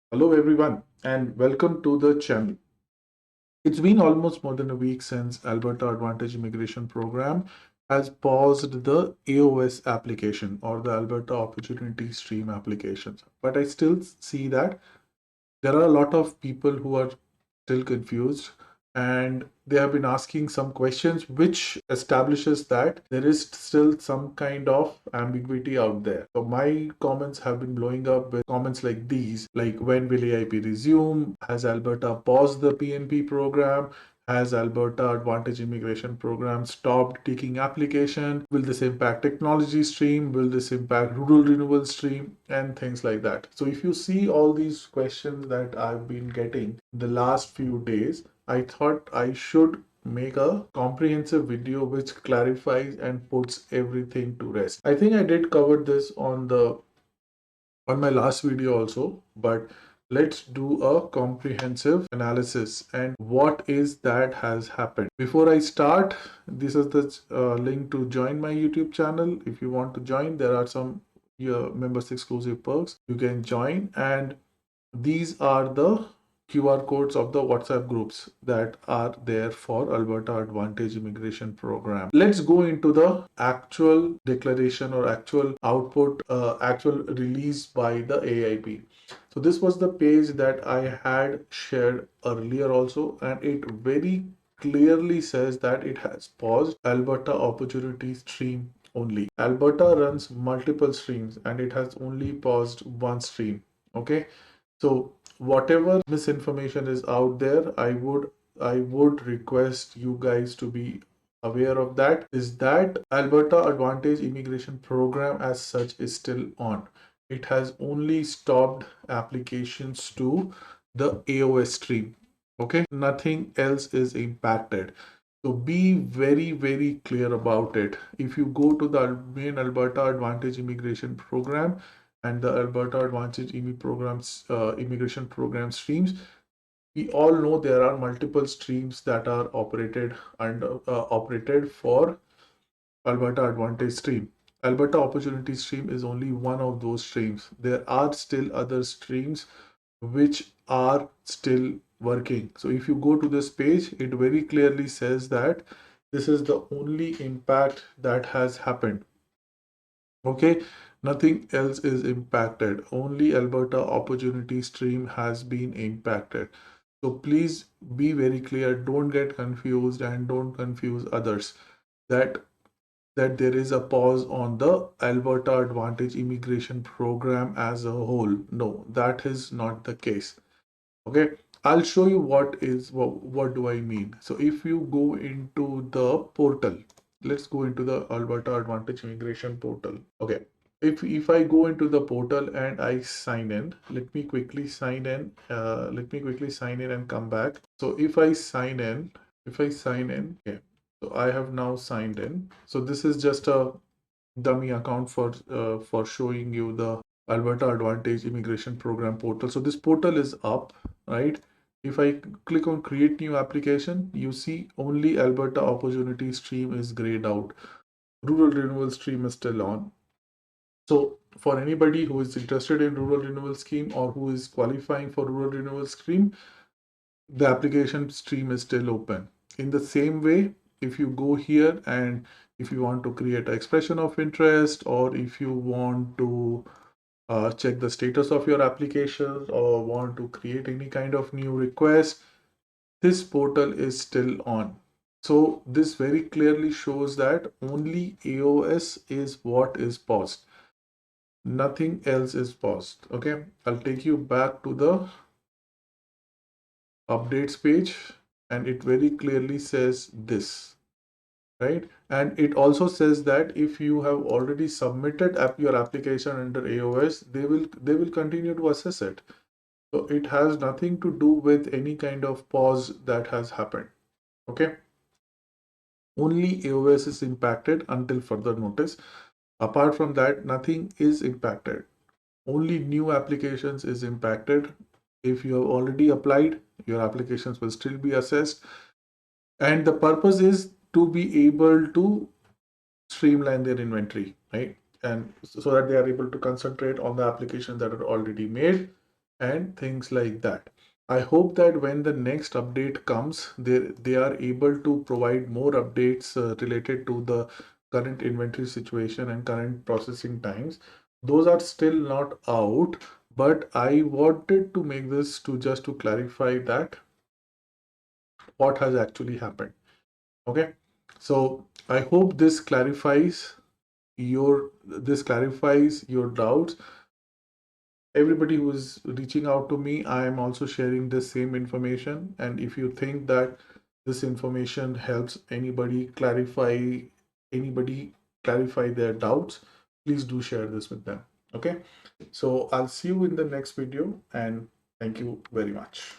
Hello everyone and welcome to the channel. It's been almost more than a week since Alberta Advantage Immigration Program has paused the AOS application or the Alberta Opportunity Stream applications. But I still see that there are a lot of people who are still confused and they have been asking some questions which establishes that there is still some kind of ambiguity out there. So my comments have been blowing up with comments like these, like when will AIP resume? Has Alberta paused the PNP program? Has Alberta Advantage Immigration Program stopped taking application? Will this impact technology stream? Will this impact rural renewal stream? And things like that. So if you see all these questions that I've been getting the last few days, I thought I should make a comprehensive video which clarifies and puts everything to rest. I think I did cover this on my last video also, but let's do a comprehensive analysis and what is that has happened. Before I start, this is the link to join my YouTube channel. If you want to join, there are some members exclusive perks. You can join, and these are the QR codes of the WhatsApp groups that are there for Alberta Advantage Immigration Program. Let's go into the actual declaration or actual output, actual release by the AIP. So this was the page that I had shared earlier also, and it very clearly says that it has paused Alberta Opportunity Stream only. Alberta runs multiple streams and it has only paused one stream. Okay, so whatever misinformation is out there, I would request you guys to be aware of that, is that Alberta Advantage Immigration Program as such is still on. It has only stopped applications to the AOS stream. Okay, nothing else is impacted. So be very, very clear about it. If you go to the main Alberta Advantage Immigration Program and the Alberta Advantage immigration program streams, we all know there are multiple streams that are operated for Alberta Advantage stream. Alberta Opportunity stream is only one of those streams. There are still other streams which are still working. So if you go to this page, it very clearly says that this is the only impact that has happened. Okay, nothing else is impacted. Only Alberta Opportunity Stream has been impacted. So please be very clear. Don't get confused and don't confuse others that that there is a pause on the Alberta Advantage Immigration Program as a whole. No, that is not the case. Okay, I'll show you what do I mean. So if you go into the portal, let's go into the Alberta Advantage Immigration portal. Okay, if I go into the portal and I sign in, let me quickly sign in. Let me quickly sign in and come back. So if I sign in, okay. So I have now signed in. So this is just a dummy account for showing you the Alberta Advantage Immigration Program portal. So this portal is up, right? If I click on create new application, you see only Alberta Opportunity stream is grayed out. Rural renewal stream is still on. So for anybody who is interested in rural renewal scheme or who is qualifying for rural renewal scheme, the application stream is still open. In the same way, if you go here and if you want to create an expression of interest, or if you want to check the status of your application or want to create any kind of new request, this portal is still on. So this very clearly shows that only AOS is what is paused. Nothing else is paused. Okay, I'll take you back to the updates page and it very clearly says this, right? And it also says that if you have already submitted your application under AOS, they will continue to assess it. So it has nothing to do with any kind of pause that has happened. Okay, only AOS is impacted until further notice. Apart from that, nothing is impacted. Only new applications is impacted. If you have already applied, your applications will still be assessed, and the purpose is to be able to streamline their inventory, right? And so that they are able to concentrate on the applications that are already made. and things like that. I hope that when the next update comes, they are able to provide more updates related to the current inventory situation and current processing times. Those are still not out, but I wanted to make this to just to clarify that what has actually happened. Okay, so I hope this clarifies your doubts. Everybody who is reaching out to me, I am also sharing the same information. And if you think that this information helps anybody clarify their doubts, please do share this with them. Okay. So I'll see you in the next video, and thank you very much.